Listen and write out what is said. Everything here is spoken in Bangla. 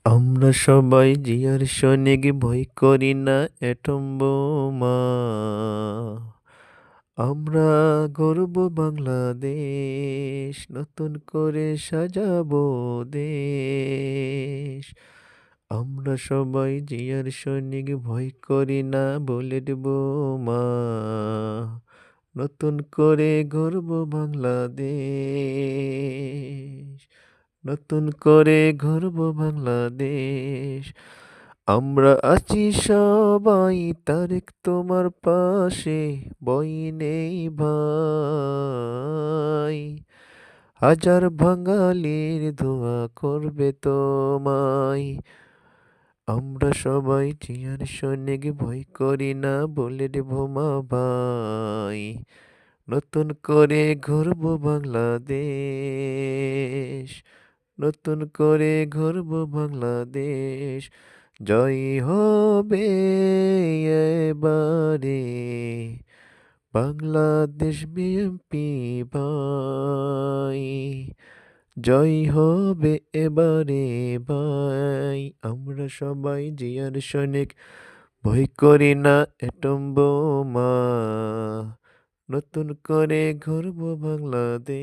আমরা সবাই জিয়ার সৈনিক, ভয় করি না এটম বোমা। আমরা গর্ব বাংলাদেশ, নতুন করে সাজাবো দেশ। আমরা সবাই জিয়ার সৈনিক, ভয় করি না বুলেট বোমা। নতুন করে গর্ব বাংলাদেশ, নতুন করে গর্ব বাংলাদেশ। আমরা আছি সবাই তারেক তোমার পাশে, ভয় নেই ভাই। হাজার বাঙালির দোয়া করবে তোমায়। আমরা সবাই জিয়ার সৈনিক, ভয় করি না বুলেট বোমা ভাই। নতুন করে গর্ব বাংলাদেশ, নতুন করে গর্ব বাংলাদেশ। জয় হবে এবারে বাংলাদেশ বিএনপি ভাই। জয় হবে এবারে ভাই। আমরা সবাই জিয়ার সৈনিক, ভয় করি না এটম বোমা। নতুন করে গর্ব বাংলাদেশ।